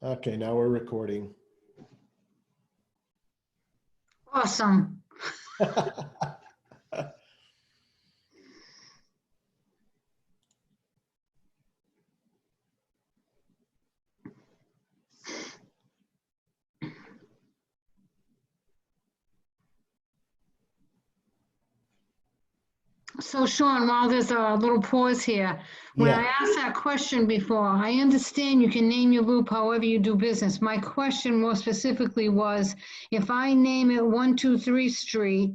Okay, now we're recording. Awesome. So Sean, while there's a little pause here, when I Yeah, asked that question before, I understand you can name your loop however you do business. My question more specifically was, if I name it 123 Street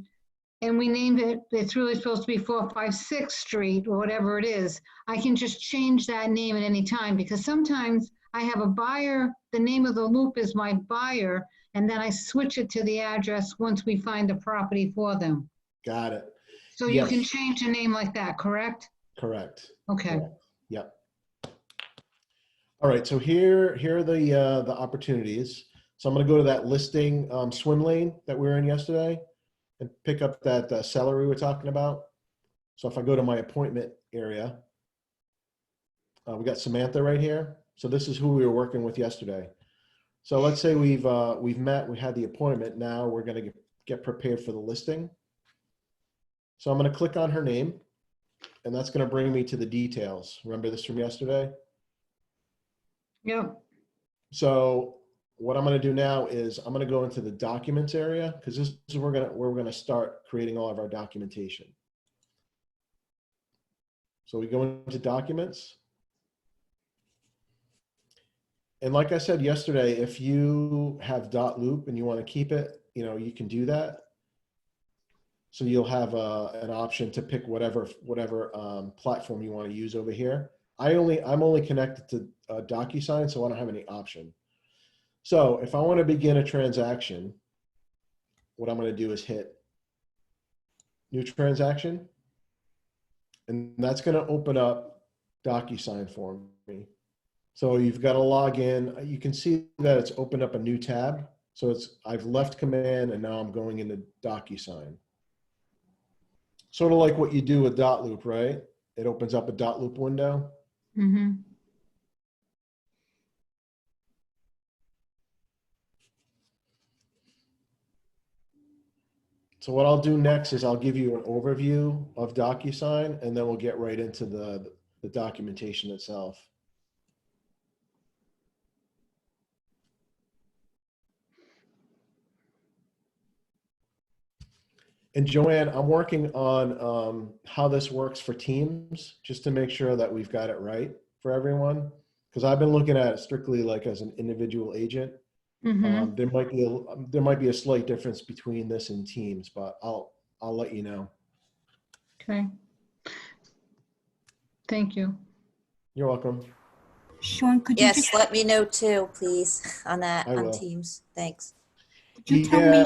and we named it, it's really supposed to be 456 Street or whatever it is, I can just change that name at any time because sometimes I have a buyer, the name of the loop is my buyer, and then I switch it to the address once we find a property for them. got it. So you can Yes, change a name like that, correct? correct. Okay. Correct. Yep. All right, so here are the opportunities. So I'm going to go to that listing swim lane that we were in yesterday and pick up that seller we were talking about. So if I go to my appointment area, we got Samantha right here. So this is who we were working with yesterday. So let's say we've met, we had the appointment. Now we're going to get prepared for the listing. So I'm going to click on her name, and that's going to bring me to the details. Remember this from yesterday? Yep. So what I'm going to do now is I'm going to go into the documents area because this is where we're going to start creating all of our documentation. So we go into documents. And like I said yesterday, if you have .loop and you want to keep it, you can do that. So you'll have an option to pick whatever platform you want to use over here. I'm only connected to Docusign, so I don't have any option. So if I want to begin a transaction, what I'm going to do is hit new transaction, and that's going to open up Docusign for me. So you've got to log in. You can see that it's opened up a new tab. So I've left command and now I'm going into Docusign. Sort of like what you do with .loop, right? It opens up a .loop window. Mm-hmm. So what I'll do next is I'll give you an overview of Docusign, and then we'll get right into the documentation itself. And Joanne, I'm working on how this works for Teams, just to make sure that we've got it right for everyone. Because I've been looking at it strictly like as an individual agent. Mm-hmm. There might be a slight difference between this and Teams, but I'll let you know. Okay. Thank you. You're welcome. Sean, could you Yes, just, let me know too, please, on that, I on will. Teams. Thanks. could you tell me, Yeah,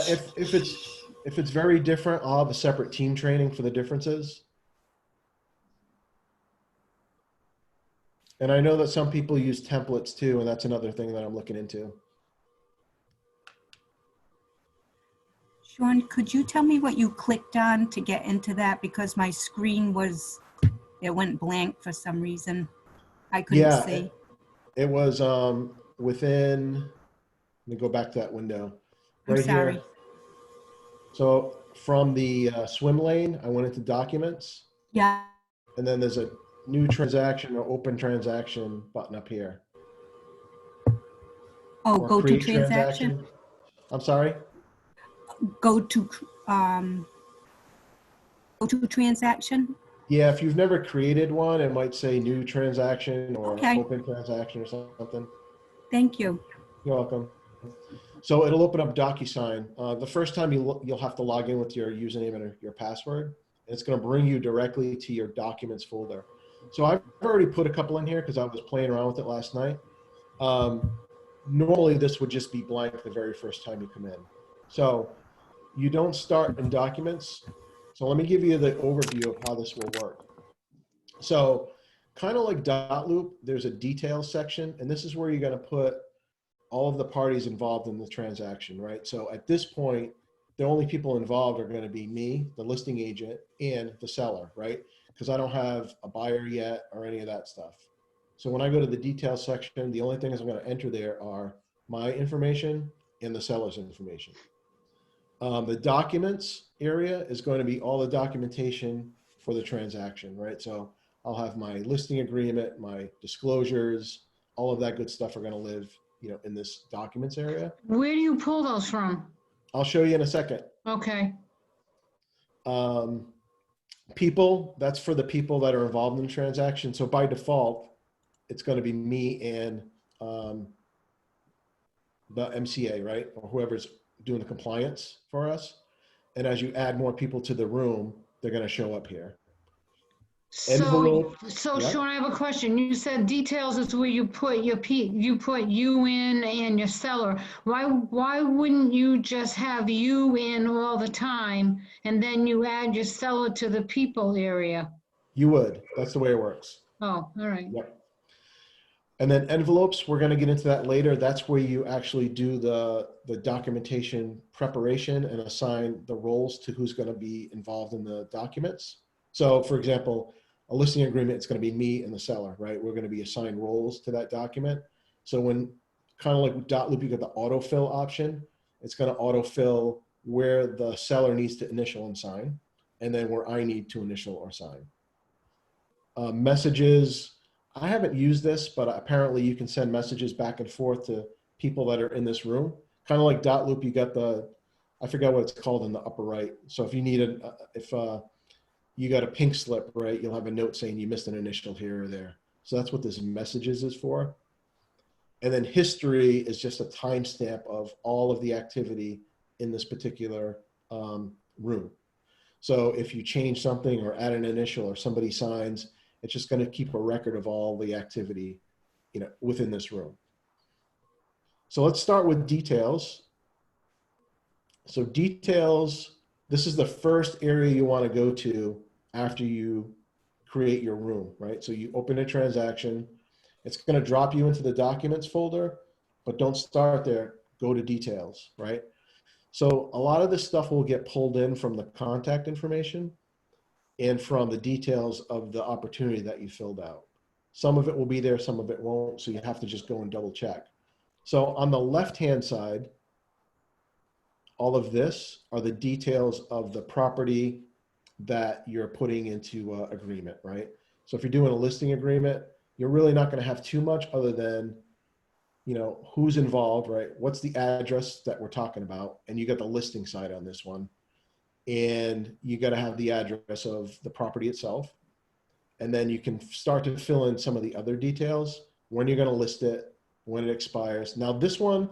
if it's very different, I'll have a separate team training for the differences. And I know that some people use templates too, and that's another thing that I'm looking into. Sean, could you tell me what you clicked on to get into that? Because my screen it went blank for some reason. I couldn't Yeah, see. it was within, let me go back to that window. I'm Right sorry. here. So from the swim lane, I went into documents, Yeah. and then there's a new transaction or open transaction button up here. Oh, Or go to create transaction. I'm sorry? Go to transaction. Yeah, if you've never created one, it might say new transaction or Okay. open transaction or something. Thank you. You're welcome. So it'll open up Docusign. The first time you'll have to log in with your username and your password. And it's going to bring you directly to your documents folder. So I've already put a couple in here because I was playing around with it last night. Normally this would just be blank the very first time you come in. So you don't start in documents. So let me give you the overview of how this will work. So kind of like .loop, there's a details section, and this is where you're going to put all of the parties involved in the transaction, right? So at this point, the only people involved are going to be me, the listing agent, and the seller, right? Because I don't have a buyer yet or any of that stuff. So when I go to the details section, the only things I'm going to enter there are my information and the seller's information. The documents area is going to be all the documentation for the transaction, right? So I'll have my listing agreement, my disclosures, all of that good stuff are going to live, in this documents area. Where do you pull those from? I'll show you in a second. Okay, Um, People, that's for the people that are involved in the transaction. So by default, it's going to be me and the MCA, right? Or whoever's doing the compliance for us. And as you add more people to the room, they're going to show up here. Envelope. so Yeah. Sean, I have a question. You said details is where you put you put you in and your seller. Why wouldn't you just have you in all the time and then you add your seller to the people area? You would. That's the way it works. Oh, all right. Yep. And then envelopes, we're going to get into that later. That's where you actually do the documentation preparation and assign the roles to who's going to be involved in the documents. So for example, a listing agreement, it's going to be me and the seller, right? We're going to be assigned roles to that document. So when, kind of like with Dotloop, you get the autofill option. It's going to autofill where the seller needs to initial and sign, and then where I need to initial or sign. Messages, I haven't used this, but apparently you can send messages back and forth to people that are in this room. Kind of like Dotloop, you got I forget what it's called in the upper right. So if you need you got a pink slip, right, you'll have a note saying you missed an initial here or there. So that's what this messages is for. And then history is just a timestamp of all of the activity in this particular room. So if you change something or add an initial or somebody signs, it's just going to keep a record of all the activity, within this room. So let's start with details. So details, this is the first area you want to go to after you create your room, right? So you open a transaction, it's going to drop you into the documents folder, but don't start there, go to details, right? So a lot of this stuff will get pulled in from the contact information and from the details of the opportunity that you filled out. Some of it will be there, some of it won't, so you have to just go and double check. So on the left-hand side, all of this are the details of the property that you're putting into agreement, right? So if you're doing a listing agreement, you're really not going to have too much other than, who's involved, right? What's the address that we're talking about? And you got the listing side on this one. And you got to have the address of the property itself. And then you can start to fill in some of the other details, when you're going to list it, when it expires. Now this one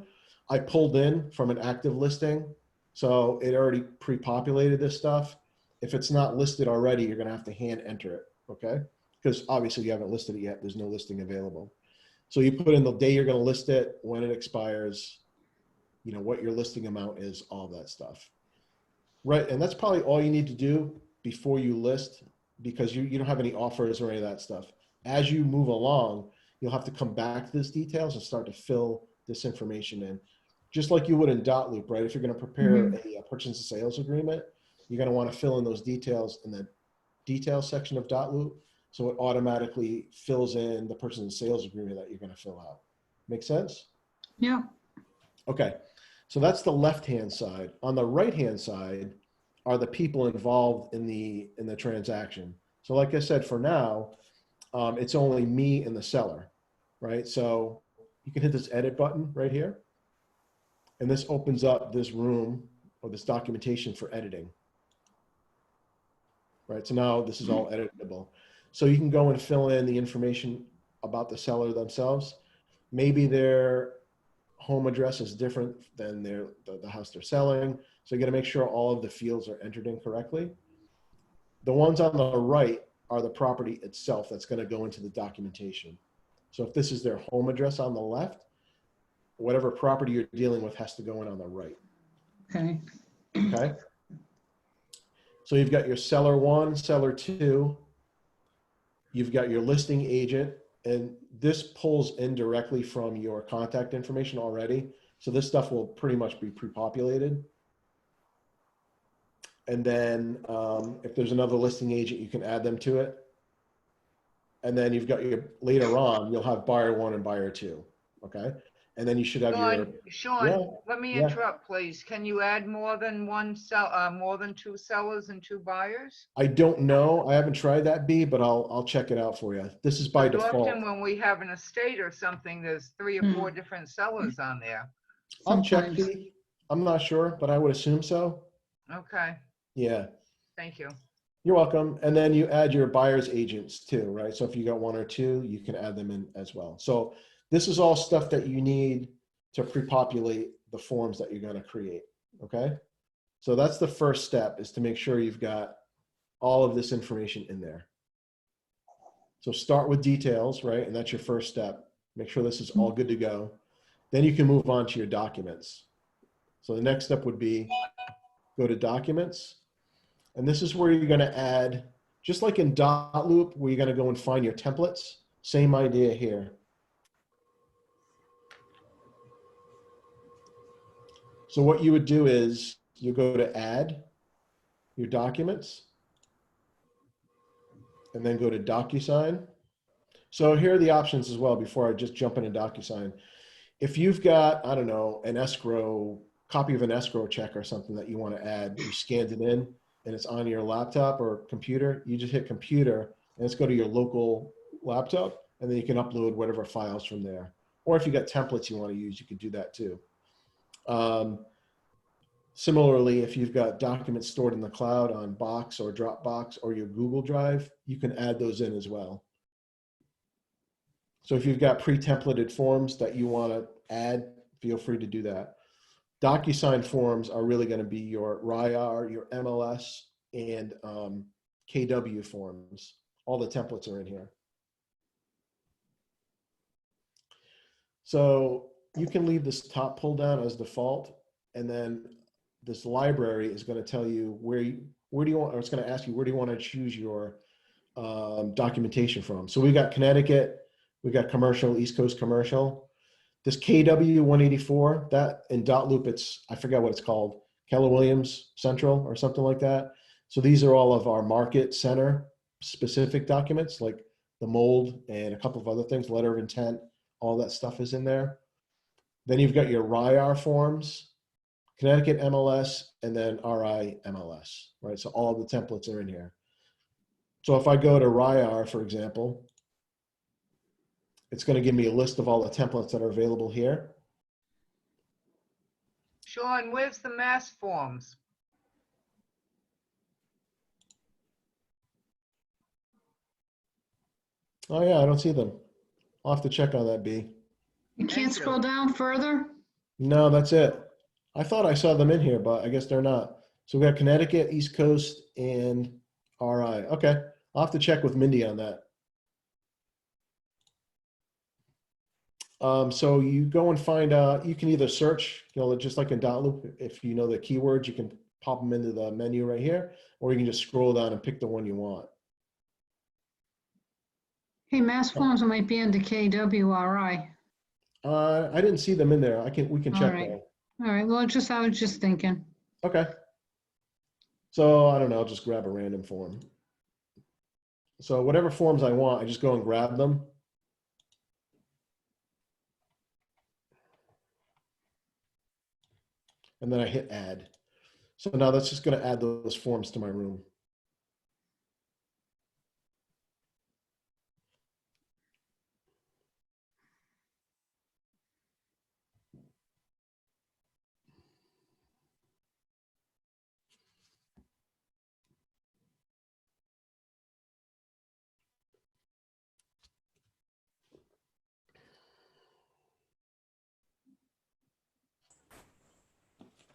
I pulled in from an active listing. So it already pre-populated this stuff. If it's not listed already, you're going to have to hand enter it. Okay. Because obviously you haven't listed it yet. There's no listing available. So you put in the day you're going to list it, when it expires, what your listing amount is, all that stuff. Right. And that's probably all you need to do before you list, because you don't have any offers or any of that stuff. As you move along, you'll have to come back to this details and start to fill this information in, just like you would in Dotloop, right? If you're going to prepare a purchase and sales agreement, you're going to want to fill in those details in the details section of Dotloop. So it automatically fills in the purchase and sales agreement that you're going to fill out. Make sense? Yeah. Okay. So that's the left-hand side. On the right-hand side are the people involved in the transaction. So like I said, for now, it's only me and the seller, right? So you can hit this edit button right here. And this opens up this room or this documentation for editing. Right, so now this is all editable. So you can go and fill in the information about the seller themselves. Maybe their home address is different than the house they're selling. So you got to make sure all of the fields are entered in correctly. The ones on the right are the property itself that's going to go into the documentation. So if this is their home address on the left, whatever property you're dealing with has to go in on the right. Okay. Okay. So you've got your seller one, seller two, you've got your listing agent, and this pulls in directly from your contact information already. So this stuff will pretty much be pre-populated. And then if there's another listing agent, you can add them to it. And then you've got your, later on, you'll have buyer one and buyer two. Okay. And then you should have your, yeah, Sean, let me yeah. interrupt, please. Can you add more than more than two sellers and two buyers? I don't know. I haven't tried that B, but I'll check it out for you. This is by Because default. often when we have an estate or something, there's 3 or 4 different sellers on there. I'll check Sometimes. B. I'm not sure, but I would assume so. Okay, Yeah. thank you. You're welcome. And then you add your buyer's agents too, right? So if you got 1 or 2, you can add them in as well. So this is all stuff that you need to pre-populate the forms that you're going to create. Okay. So that's the first step, is to make sure you've got all of this information in there. So start with details, right? And that's your first step. Make sure this is all good to go. Then you can move on to your documents. So the next step would be go to documents. And this is where you're going to add, just like in Dotloop, where you're going to go and find your templates. Same idea here. So what you would do is you go to add your documents and then go to Docusign. So here are the options as well before I just jump into Docusign. If you've got, I don't know, an escrow, copy of an escrow check or something that you want to add, you scanned it in and it's on your laptop or computer, you just hit computer and let's go to your local laptop, and then you can upload whatever files from there. Or if you got templates you want to use, you could do that too. Similarly, if you've got documents stored in the cloud on Box or Dropbox or your Google Drive, you can add those in as well. So if you've got pre-templated forms that you want to add, feel free to do that. Docusign forms are really going to be your RIAR, your MLS, and KW forms. All the templates are in here. So you can leave this top pull down as default, and then this library is going to tell you where do you want, or it's going to ask you, where do you want to choose your documentation from. So we got Connecticut, we got commercial, East Coast commercial. This KW 184, that in Dotloop, it's, I forget what it's called, Keller Williams Central or something like that. So these are all of our market center specific documents, like the mold and a couple of other things, letter of intent, all that stuff is in there. Then you've got your RIAR forms, Connecticut MLS, and then RI MLS, right? So all the templates are in here. So if I go to RIAR, for example, it's going to give me a list of all the templates that are available here. Sean, where's the mass forms? Oh yeah, I don't see them. I'll have to check on that, B. You Thank can't you. scroll down further? No, that's it. I thought I saw them in here, but I guess they're not. So we got Connecticut, East Coast, and RI. Okay, I'll have to check with Mindy on that. So you go and find, you can either search, just like in Dotloop, if you know the keywords, you can pop them into the menu right here, or you can just scroll down and pick the one you want. Hey, mass forms might be under KWRI. I didn't see them in there. We can All check right. though. All right, well, I was just thinking. Okay. So I don't know, I'll just grab a random form. So whatever forms I want, I just go and grab them. And then I hit add. So now that's just going to add those forms to my room.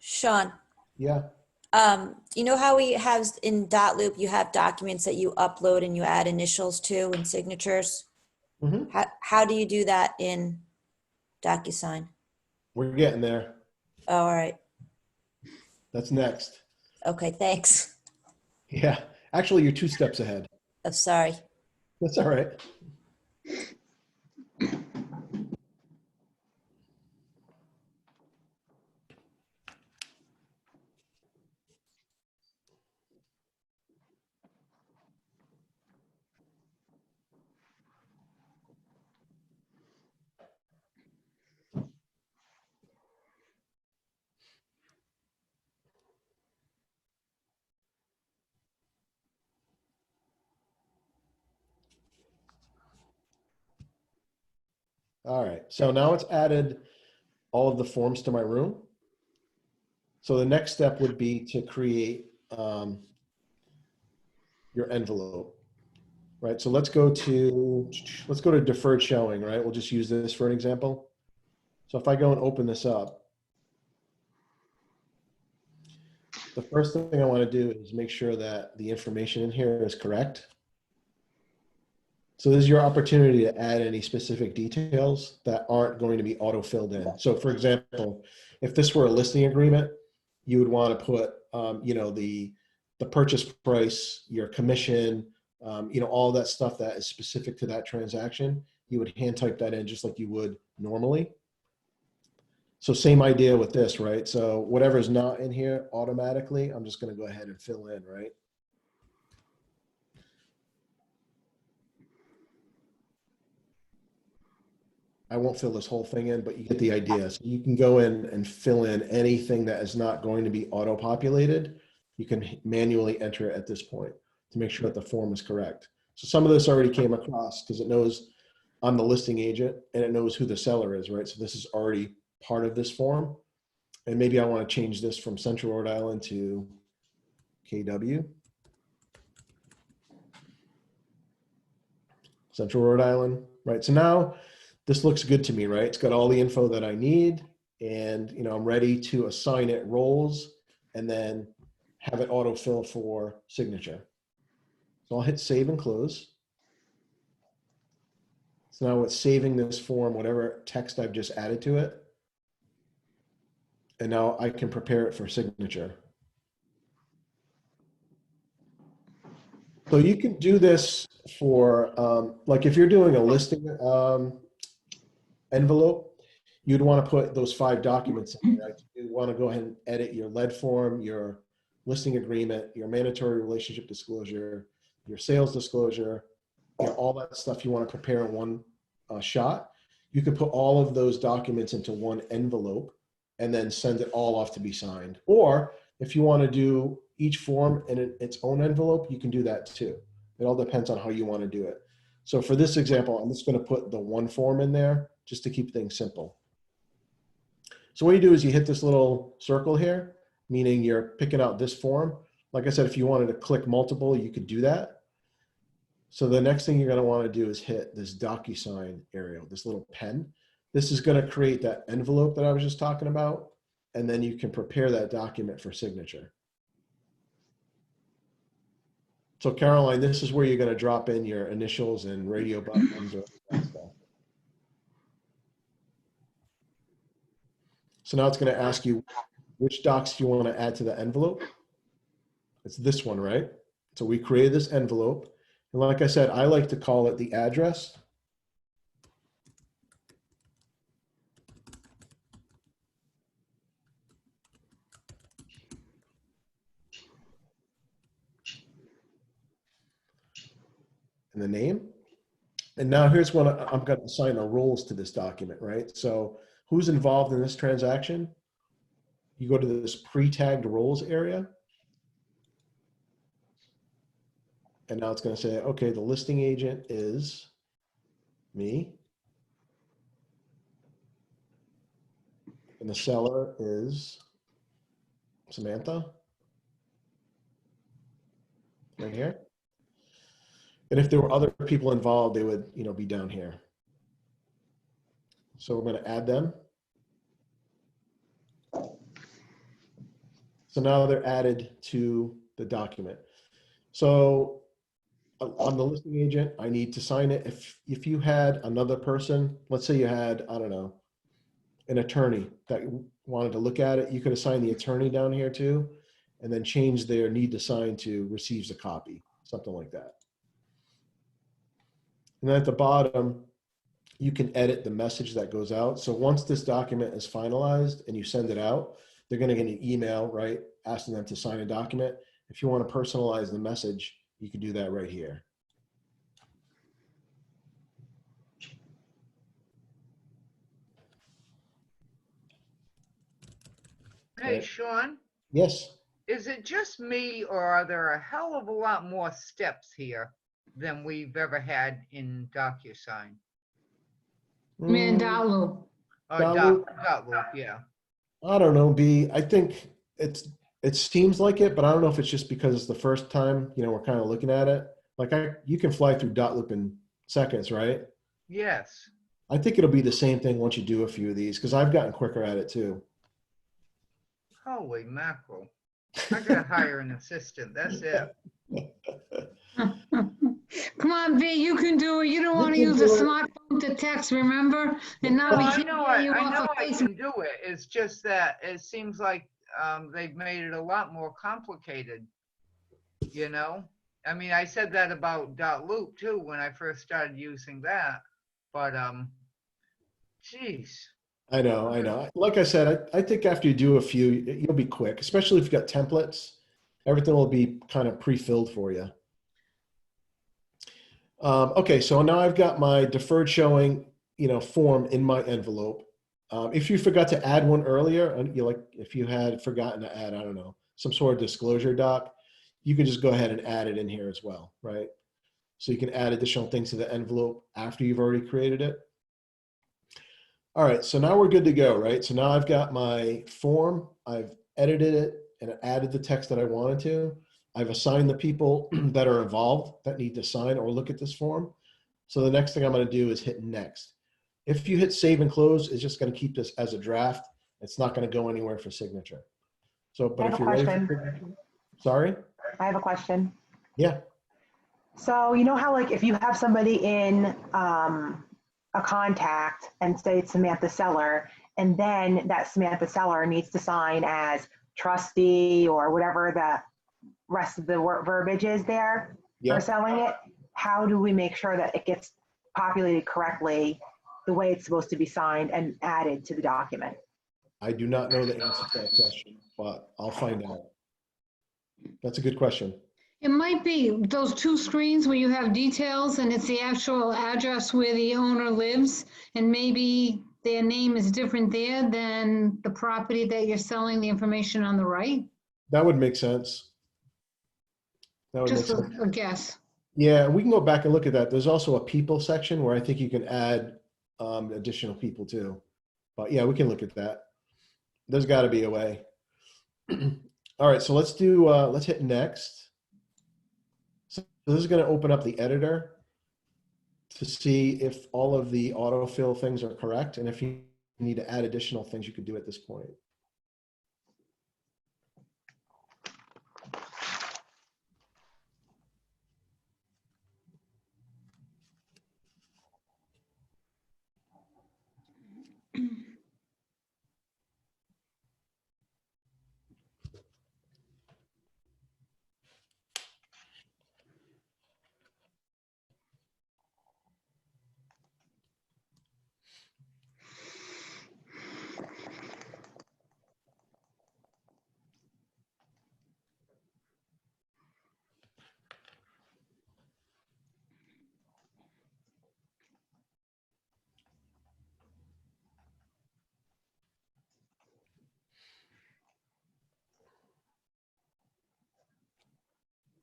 Sean, Yeah. you know how we have in Dotloop, you have documents that you upload and you add initials to and signatures? Mm-hmm. How do you do that in Docusign? We're getting there. Oh, all right. That's next. Okay, thanks. Yeah. Actually, you're 2 steps ahead. Oh, sorry. That's all right. All right, so now it's added all of the forms to my room. So the next step would be to create your envelope, right? So let's go to deferred showing, right? We'll just use this for an example. So if I go and open this up, the first thing I want to do is make sure that the information in here is correct. So this is your opportunity to add any specific details that aren't going to be auto-filled in. So for example, if this were a listing agreement, you would want to put, you know, the purchase price, your commission, you know, all that stuff that is specific to that transaction. You would hand type that in just like you would normally. So same idea with this, right? So whatever's not in here automatically, I'm just going to go ahead and fill in, right? I won't fill this whole thing in, but you get the idea. So you can go in and fill in anything that is not going to be auto-populated. You can manually enter it at this point to make sure that the form is correct. So some of this already came across because it knows I'm the listing agent and it knows who the seller is, right? So this is already part of this form. And maybe I want to change this from Central Rhode Island to KW. Central Rhode Island, right? So now this looks good to me, right? It's got all the info that I need, and you know, I'm ready to assign it roles and then have it autofill for signature. So I'll hit save and close. So now it's saving this form, whatever text I've just added to it. And now I can prepare it for signature. So you can do this for, like if you're doing a listing envelope, you'd want to put those 5 documents in there. Right? You want to go ahead and edit your lead form, your listing agreement, your mandatory relationship disclosure, your sales disclosure, you know, all that stuff you want to prepare in one shot. You can put all of those documents into one envelope and then send it all off to be signed. Or if you want to do each form in its own envelope, you can do that too. It all depends on how you want to do it. So for this example, I'm just going to put the one form in there just to keep things simple. So what you do is you hit this little circle here, meaning you're picking out this form. Like I said, if you wanted to click multiple, you could do that. So the next thing you're going to want to do is hit this Docusign area, this little pen. This is going to create that envelope that I was just talking about, and then you can prepare that document for signature. So Caroline, this is where you're going to drop in your initials and radio buttons or that stuff. So now it's going to ask you which docs you want to add to the envelope. It's this one, right? So we created this envelope. And like I said, I like to call it the address. And the name. And now here's what I'm going to assign the roles to this document, right? So who's involved in this transaction? You go to this pre-tagged roles area. And now it's going to say, okay, the listing agent is me. And the seller is Samantha. Right here. And if there were other people involved, they would, you know, be down here. So we're going to add them. So now they're added to the document. So on the listing agent, I need to sign it. If you had another person, let's say you had, I don't know, an attorney that wanted to look at it, you could assign the attorney down here too, and then change their need to sign to receives a copy, something like that. And then at the bottom, you can edit the message that goes out. So once this document is finalized and you send it out, they're going to get an email, right, asking them to sign a document. If you want to personalize the message, you can do that right here. Hey, Right. Sean, Yes. is it just me or are there a hell of a lot more steps here than we've ever had in Docusign? I mean, Mm, dot loop. Dot loop? Dot loop, yeah. I don't know, B. I think it seems like it, but I don't know if it's just because it's the first time, we're kind of looking at it. Like you can fly through dot loop in seconds, right? Yes. I think it'll be the same thing once you do a few of these, because I've gotten quicker at it too. Holy mackerel. I gotta hire an assistant, that's it. Come on, V, you can do it. You don't You want to can use a do it. smartphone to text, remember? And now Well, we I can't know get you I off know of I Facebook. can do it. It's just that it seems like they've made it a lot more complicated, you know? I mean, I said that about dot loop too when I first started using that, but geez. I know, I know. Like I said, I think after you do a few, you'll be quick, especially if you've got templates. Everything will be kind of pre-filled for you. Okay, so now I've got my deferred showing, form in my envelope. If you forgot to add one earlier, and if you had forgotten to add, I don't know, some sort of disclosure doc, you can just go ahead and add it in here as well, right? So you can add additional things to the envelope after you've already created it. All right, so now we're good to go, right? So now I've got my form, I've edited it and added the text that I wanted to. I've assigned the people that are involved that need to sign or look at this form. So the next thing I'm going to do is hit next. If you hit save and close, it's just going to keep this as a draft. It's not going to go anywhere for signature. So, but I have if a you're ready for question. signature, sorry? I have a question. Yeah, So you know how like if you have somebody in a contact and say it's Samantha Seller, and then that Samantha Seller needs to sign as trustee or whatever the rest of the verbiage is there yeah. for selling it, how do we make sure that it gets populated correctly the way it's supposed to be signed and added to the document? I do not know the answer to that question, but I'll find out. That's a good question. It might be those two screens where you have details and it's the actual address where the owner lives, and maybe their name is different there than the property that you're selling the information on the right. That would make sense. That would make Just sense. a guess. Yeah, we can go back and look at that. There's also a people section where I think you can add additional people too. But yeah, we can look at that. There's got to be a way. All right, so let's hit next. So this is going to open up the editor to see if all of the autofill things are correct. And if you need to add additional things, you can do at this point.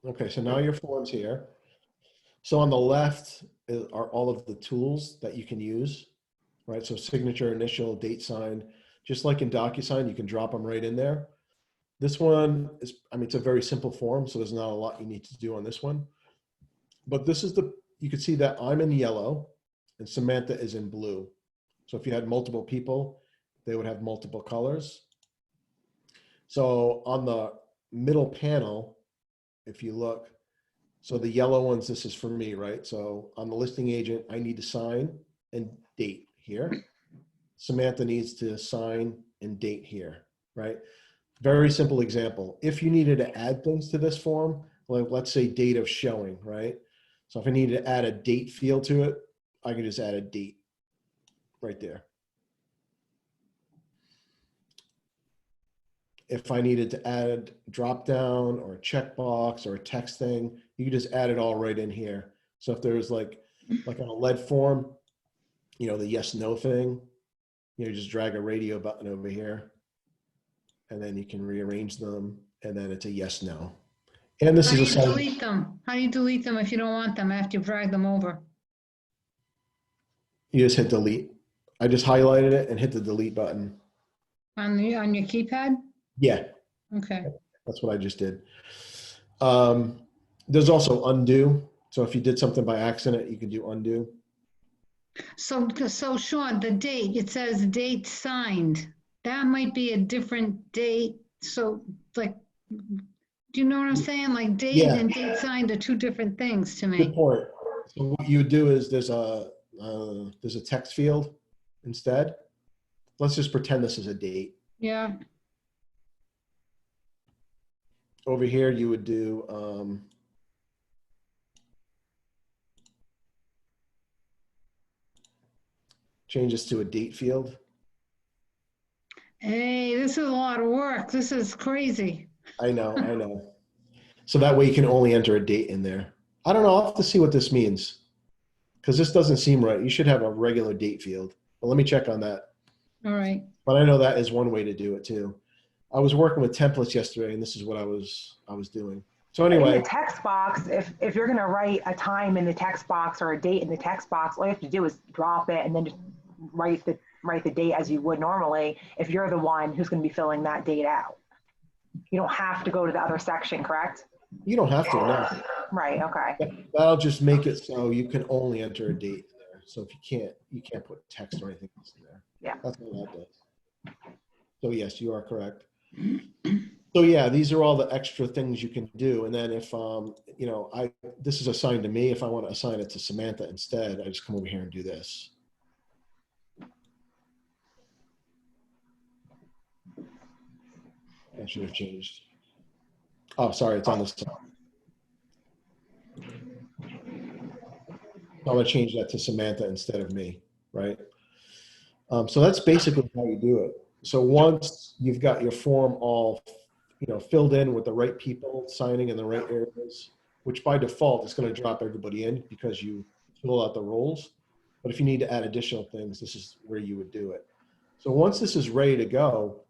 Okay, so now your form's here. So on the left are all of the tools that you can use, right? So signature, initial, date sign, just like in Docusign, you can drop them right in there. This one is, it's a very simple form, so there's not a lot you need to do on this one. But this is you can see that I'm in yellow and Samantha is in blue. So if you had multiple people, they would have multiple colors. So on the middle panel, if you look, so the yellow ones, this is for me, right? So I'm the listing agent, I need to sign and date here. Samantha needs to sign and date here, right? Very simple example. If you needed to add things to this form, like let's say date of showing, right? So if I needed to add a date field to it, I could just add a date right there. If I needed to add drop down or a checkbox or a text thing, you can just add it all right in here. So if there's like on a lead form, the yes, no thing, just drag a radio button over here and then you can rearrange them and then it's a yes, no. And this How do is you a delete them? How do you delete them if you don't want them after you drag them over? you just hit delete. I just highlighted it and hit the delete button. On your keypad? Yeah, Okay. that's what I just did. There's also undo. So if you did something by accident, you can do undo. So Sean, the date, it says date signed. That might be a different date. So like, do you know what I'm saying? Like date Yeah. and date signed are two different things to Good me. point. So what you would do is there's a text field instead. Let's just pretend this is a date. Yeah. Over here, you would do change this to a date field. Hey, this is a lot of work. This is crazy. I know, I know. So that way you can only enter a date in there. I don't know. I'll have to see what this means because this doesn't seem right. You should have a regular date field. But let me check on that. All right. But I know that is one way to do it too. I was working with templates yesterday, and this is what I was doing. So In anyway, the text box, if you're gonna write a time in the text box or a date in the text box, all you have to do is drop it and then just write the date as you would normally if you're the one who's gonna be filling that date out. You don't have to go to the other section, correct? you don't have to. No, Right, okay. that'll just make it so you can only enter a date in there. So if you can't put text or anything else in there. Yeah. That's what that does. So yes, you are correct. So yeah, these are all the extra things you can do. And then if, you know, this is assigned to me. If I want to assign it to Samantha instead, I just come over here and do this. I should have changed. Oh, sorry, it's on the side. I'm going to change that to Samantha instead of me, right? So that's basically how you do it. So once you've got your form all, you know, filled in with the right people signing in the right areas, which by default is going to drop everybody in because you fill out the roles. But if you need to add additional things, this is where you would do it. So once this is ready to go,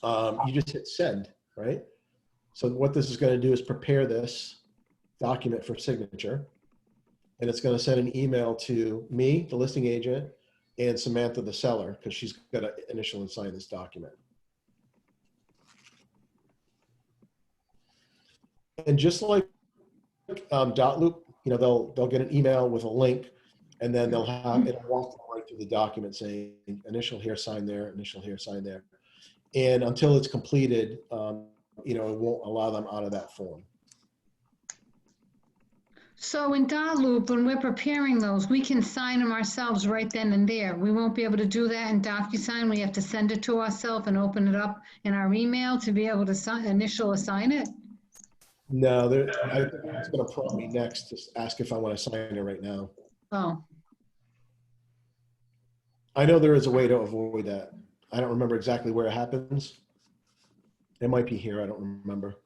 you just hit send, right? So what this is going to do is prepare this document for signature. And it's going to send an email to me, the listing agent, and Samantha, the seller, because she's got to initial and sign this document. And just like Dotloop, you know, they'll get an email with a link, and then they'll have it'll walk them right through the document saying initial here, sign there, initial here, sign there, and until it's completed, you know, it won't allow them out of that form. So in Dotloop, when we're preparing those, we can sign them ourselves right then and there. We won't be able to do that in Docusign. We have to send it to ourselves and open it up in our email to be able to initial assign it. No, I think it's going to prompt me next to ask if I want to sign it right now. Oh, I know there is a way to avoid that. I don't remember exactly where it happens. It might be here. I don't remember.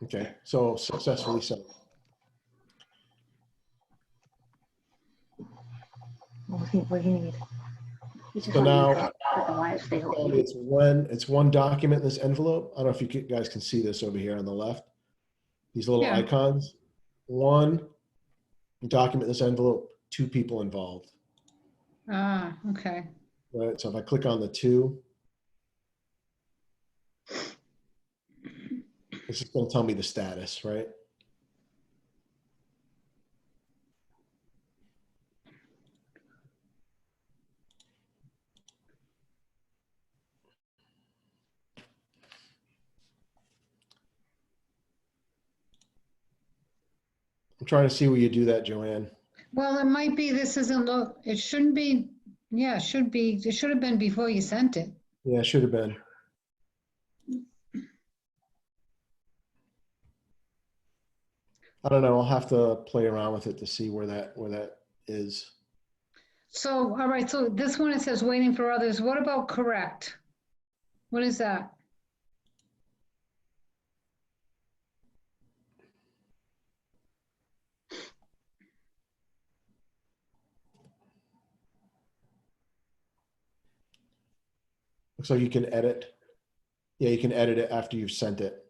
Okay, so successfully sent. What do you need? So now it's one document in this envelope. I don't know if you guys can see this over here on the left. These little Yeah. icons. One document in this envelope, two people involved. okay. Right. So if I click on the two, it's just going to tell me the status, right? I'm trying to see where you do that, Joanne. Well, it might be, this isn't look, it shouldn't be, yeah, it should be, it should have been before you sent it. Yeah, it should have been. I don't know. I'll have to play around with it to see where that is. So, all right, so this one, it says waiting for others. What about correct? What is that? So you can edit. Yeah, you can edit it after you've sent it.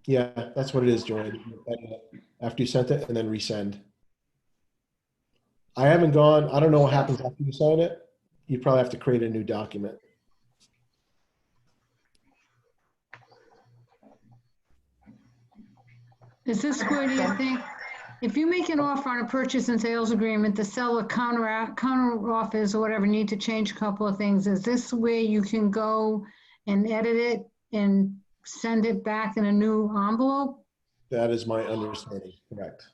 Yeah, that's what it is, Joanne. You edit it after you sent it and then resend. I haven't gone, I don't know what happens after you sign it. You probably have to create a new document. Is this where do you think, if you make an offer on a purchase and sales agreement, the seller counter offers or whatever, need to change a couple of things, is this where you can go and edit it and send it back in a new envelope? That is my understanding, correct.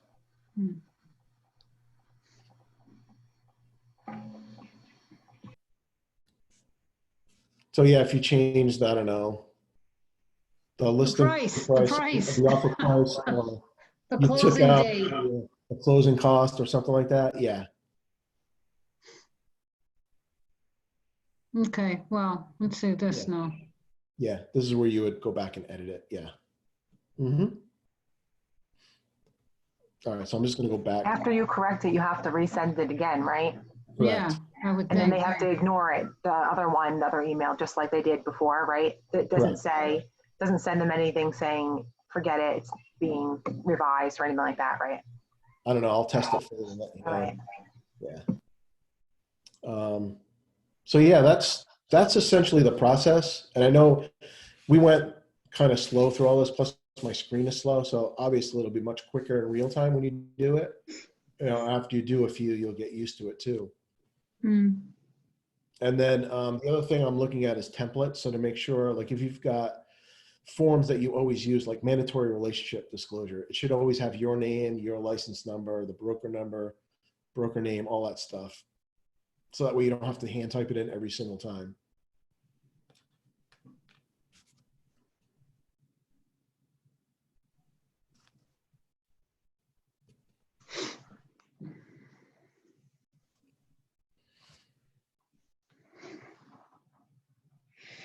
So yeah, if you changed, I don't know, the listing The price, price, the offer price, or the you took closing out date. the closing cost or something like that, yeah. Okay, well, let's see this Yeah. now. Yeah, this is where you would go back and edit it, yeah. Mm-hmm. All right, so I'm just gonna go back. After you correct it, you have to resend it again, right? Yeah, Correct, I would And then think. they have to ignore it, the other one, the other email, just like they did before, right? It doesn't correct. doesn't send them anything saying, forget it, it's being revised or anything like that, right? I don't know, I'll test it for you and let you All right. know. Yeah. So yeah, that's essentially the process. And I know we went kind of slow through all this, plus my screen is slow. So obviously it'll be much quicker in real time when you do it. You know, after you do a few, you'll get used to it too. Mm. And then the other thing I'm looking at is templates. So to make sure, like if you've got forms that you always use, like mandatory relationship disclosure, it should always have your name, your license number, the broker number, broker name, all that stuff. So that way you don't have to hand type it in every single time.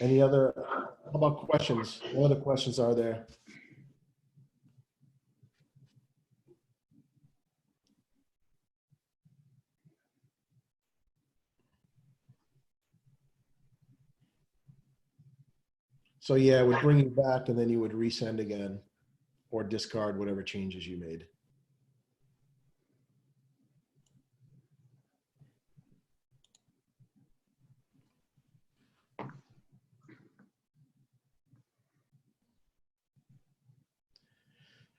Any other, how about questions? What other questions are there? So yeah, it would bring you back and then you would resend again or discard whatever changes you made.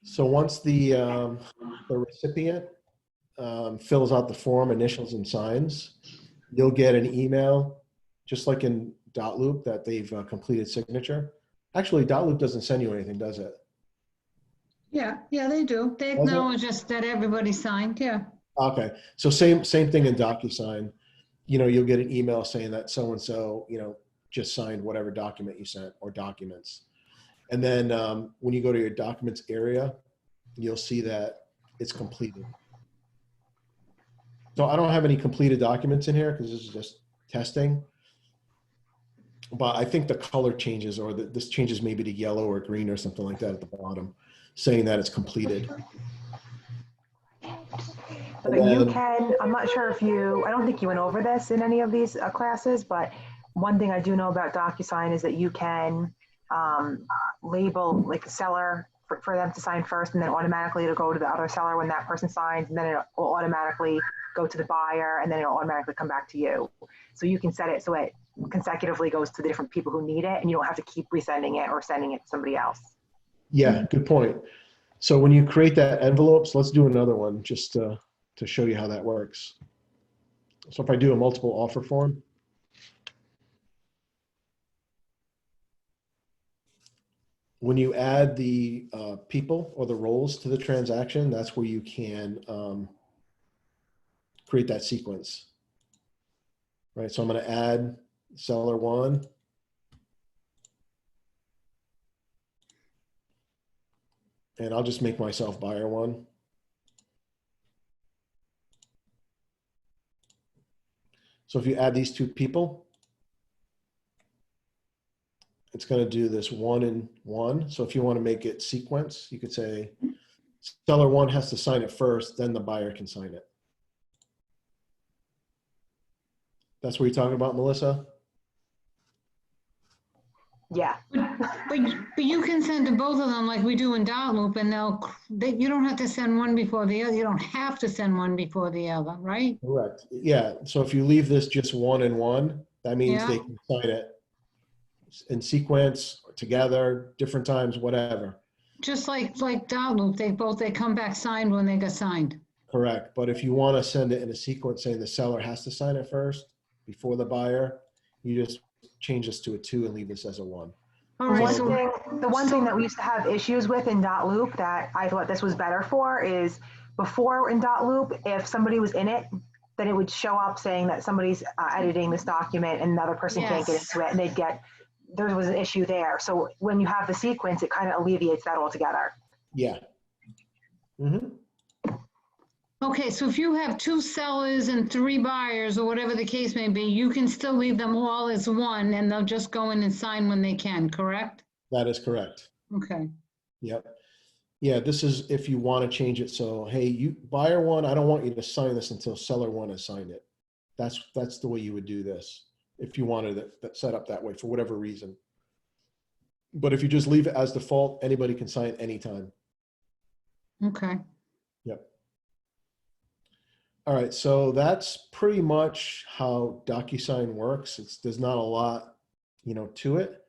So once the recipient fills out the form, initials and signs, you'll get an email, just like in Dotloop, that they've completed signature. Actually, Dotloop doesn't send you anything, does it? Yeah, they do. They Does it? acknowledge just that everybody signed, yeah. Okay, so same thing in Docusign. You know, you'll get an email saying that so-and-so, you know, just signed whatever document you sent or documents. And then when you go to your documents area, you'll see that it's completed. So I don't have any completed documents in here because this is just testing. But I think the color changes, or this changes maybe to yellow or green or something like that at the bottom, saying that it's completed. But And you then, can, I'm not sure if you, I don't think you went over this in any of these classes, but one thing I do know about DocuSign is that you can label like a seller for them to sign first, and then automatically it'll go to the other seller when that person signs, and then it will automatically go to the buyer, and then it'll automatically come back to you. So you can set it so it consecutively goes to the different people who need it, and you don't have to keep resending it or sending it to somebody else. yeah, good point. So when you create that envelope, so let's do another one just to show you how that works. So if I do a multiple offer form, when you add the people or the roles to the transaction, that's where you can create that sequence, right? So I'm going to add seller one, And I'll just make myself buyer one. So if you add these two people, it's going to do this 1 and 1. So if you want to make it sequence, you could say seller 1 has to sign it first, then the buyer can sign it. That's what you're talking about, Melissa? Yeah. But you can send to both of them like we do in Dotloop, and you don't have to send one before the other. You don't have to send one before the other, right? Correct. Yeah. So if you leave this just 1 and 1, that means Yeah. they can sign it in sequence, together, different times, whatever. Just like Dotloop, they come back signed when they get signed. Correct. But if you want to send it in a sequence saying the seller has to sign it first before the buyer, you just change this to a 2 and leave this as a 1. All right, The one thing that we used to have issues with in Dotloop that I thought this was better for is before in Dotloop, if somebody was in it, then it would show up saying that somebody's editing this document and another person can't get Yes. into it, and there was an issue there. So when you have the sequence, it kind of alleviates that altogether. Yeah. Mm-hmm. Okay, so if you have 2 sellers and 3 buyers, or whatever the case may be, you can still leave them all as one, and they'll just go in and sign when they can, correct? That is correct. Okay. Yep. Yeah, this is if you want to change it. So, hey, you buyer 1, I don't want you to sign this until seller 1 has signed it. That's the way you would do this if you wanted it set up that way for whatever reason. But if you just leave it as default, anybody can sign anytime. Okay. Yep. All right, so that's pretty much how Docusign works. There's not a lot, to it.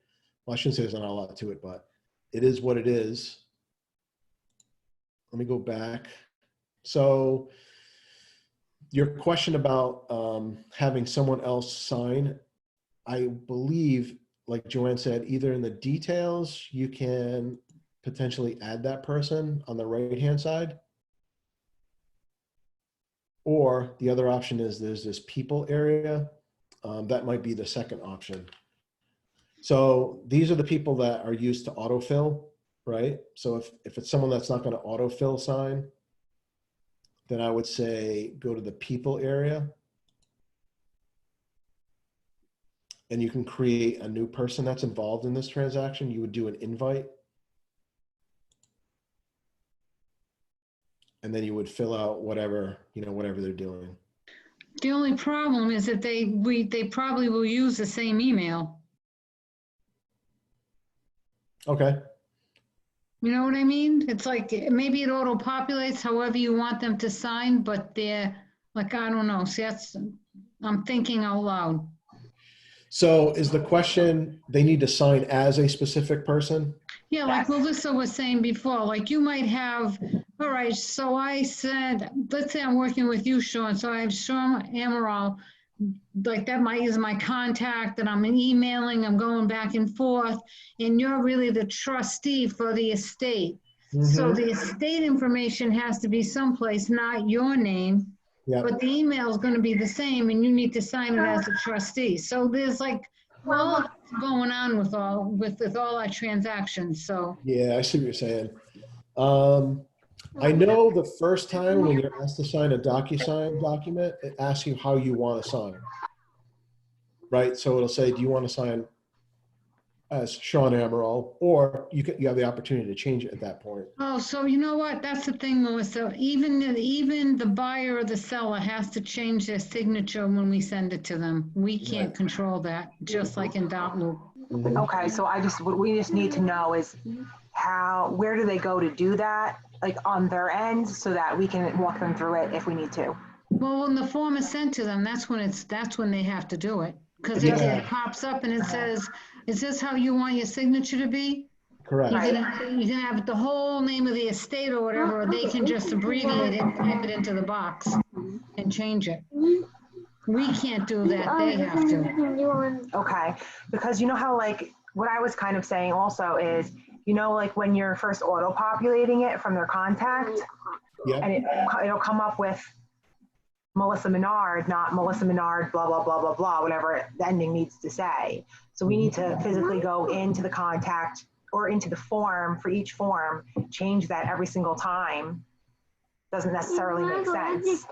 Well, I shouldn't say there's not a lot to it, but it is what it is. Let me go back. So your question about having someone else sign, I believe, like Joanne said, either in the details, you can potentially add that person on the right-hand side. Or the other option is there's this people area. That might be the second option. So these are the people that are used to autofill, right? So if it's someone that's not going to autofill sign, then I would say go to the people area. And you can create a new person that's involved in this transaction. You would do an invite. And then you would fill out whatever they're doing. The only problem is that they probably will use the same email. Okay. You know what I mean? It's like, maybe it auto-populates however you want them to sign, but they're, like, I don't know. See, I'm thinking out loud. So is the question, they need to sign as a specific person? Yeah, like Melissa was saying before, like you might have, all right, so I said, let's say I'm working with you, Sean, so I have Sean Amaral, like that is my contact, and I'm emailing, I'm going back and forth, and you're really the trustee for the estate. So the estate information has to be someplace, not your name, Yeah. but the email is going to be the same, and you need to sign it as a trustee. So there's like all going on with all our transactions. So Yeah, I see what you're saying. I know the first time when you're asked to sign a Docusign document, it asks you how you want to sign. Right? So it'll say, do you want to sign as Sean Amaral, or you have the opportunity to change it at that point. Oh, so you know what? That's the thing, Melissa. Even the buyer or the seller has to change their signature when we send it to them. We can't control that, just like in Dotloop. Okay, so what we just need to know is where do they go to do that, like on their end, so that we can walk them through it if we need to. Well, when the form is sent to them, that's when they have to do it. Because it pops up and it says, is this how you want your signature to be? Correct. You can have the whole name of the estate or whatever, or they can just abbreviate it and type it into the box and change it. We can't do that, they have to. Okay, because you know how, like, what I was kind of saying also is, like when you're first auto-populating it from their contact, and it'll come up with Melissa Menard, not Melissa Menard, blah, blah, blah, blah, blah, whatever the ending needs to say. So we need to physically go into the contact or into the form for each form, change that every single time doesn't necessarily make sense.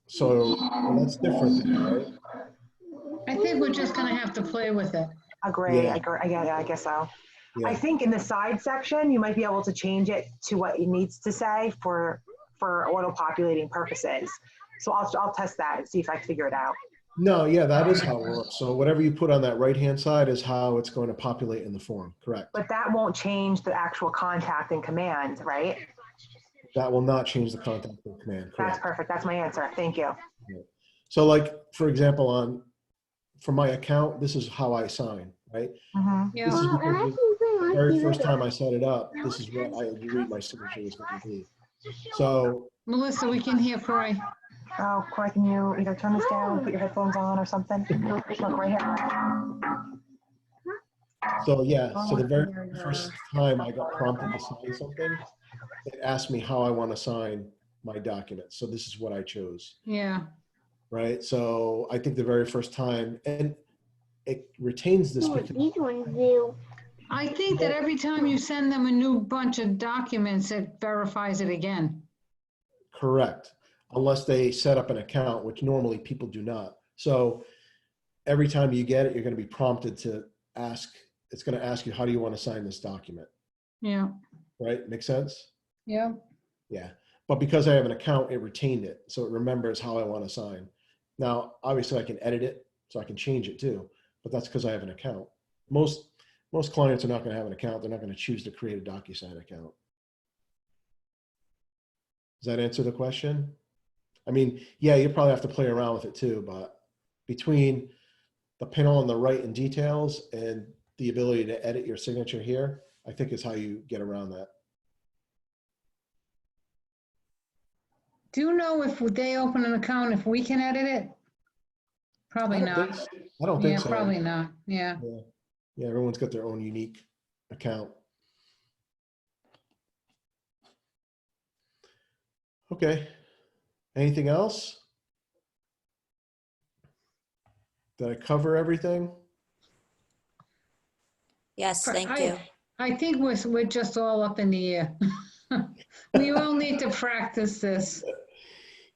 So well, that's different, then, right? I think we're just gonna have to play with it. Agree, Yeah. I guess so. I Yeah. think in the side section, you might be able to change it to what it needs to say for auto-populating purposes. So I'll test that and see if I can figure it out. No, yeah, that is how it works. So whatever you put on that right-hand side is how it's going to populate in the form, correct? But that won't change the actual contact and command, right? That will not change the contact of command, That's correct? perfect. That's my answer. Thank you. So like, for example, for my account, this is how I sign, right? Mhm. Yeah. This is because the very first time I set it up, this is what I agreed my signature was going to be. So, Melissa, we can hear Cory. Oh, Corey, can you either turn this down, put your headphones on or something? Look right here. so yeah, so the very first time I got prompted to sign something, it asked me how I want to sign my document. So this is what I chose, Yeah. right? So I think the very first time, and it retains this because I think that every time you send them a new bunch of documents, it verifies it again. correct, unless they set up an account, which normally people do not. So every time you get it, you're going to be prompted to ask, it's going to ask you, how do you want to sign this document? Yeah. Right? Make sense? Yeah. Yeah. But because I have an account, it retained it. So it remembers how I want to sign. Now, obviously I can edit it, so I can change it too, but that's because I have an account. Most clients are not going to have an account. They're not going to choose to create a Docusign account. Does that answer the question? I mean, yeah, you probably have to play around with it too, but between the panel on the right in details and the ability to edit your signature here, I think is how you get around that. Do you know if they open an account, if we can edit it? Probably I don't think not. so. I don't think Yeah, so. probably not. Yeah. Yeah. Yeah, everyone's got their own unique account. Okay. Anything else? Did I cover everything? Yes, thank you. I think we're just all up in the air. We all need to practice this.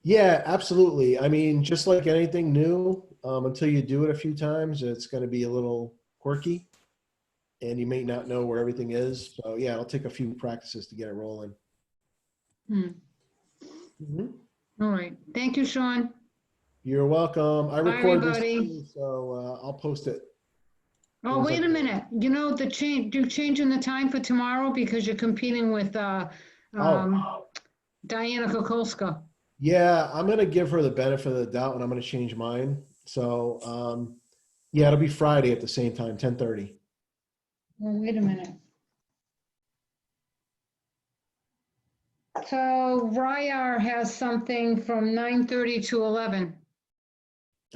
Yeah, absolutely. I mean, just like anything new, until you do it a few times, it's going to be a little quirky and you may not know where everything is. So yeah, it'll take a few practices to get it rolling. Hmm. Mhm. All right. Thank you, Sean. You're welcome. I Bye, record this everybody. too, so I'll post it. Oh, Once I- wait a minute. You know, you're changing the time for tomorrow because you're competing with Diana Kokolska. Yeah, I'm going to give her the benefit of the doubt and I'm going to change mine. So yeah, it'll be Friday at the same time, 10:30. Oh, wait a minute. So Ryar has something from 9:30 to 11.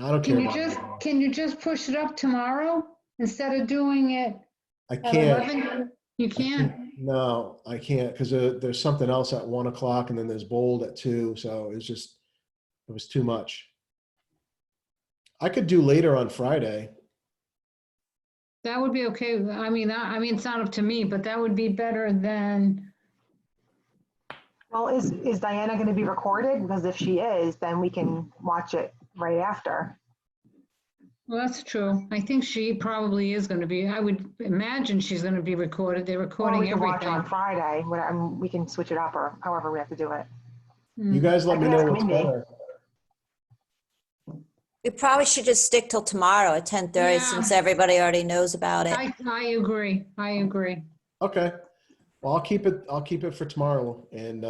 I don't care Can you about just, that. can you just push it up tomorrow instead of doing it I at can't. 11? You I can't? No, I can't because there's something else at 1 o'clock and then there's bold at 2. So it was too much. I could do later on Friday. That would be okay. I mean, it's not up to me, but that would be better than, Well, is Diana going to be recorded? Because if she is, then we can watch it right after. well, that's true. I think she probably is going to be, I would imagine she's going to be recorded. They're Or we recording can watch it on everything. Friday. We can switch it up or however we have to do it. You Mm. guys let I me can know ask what's Mindy. better. We probably should just stick till tomorrow at 10:30 Yeah. since everybody already knows about it. I agree. I agree. Okay. Well, I'll keep it for tomorrow and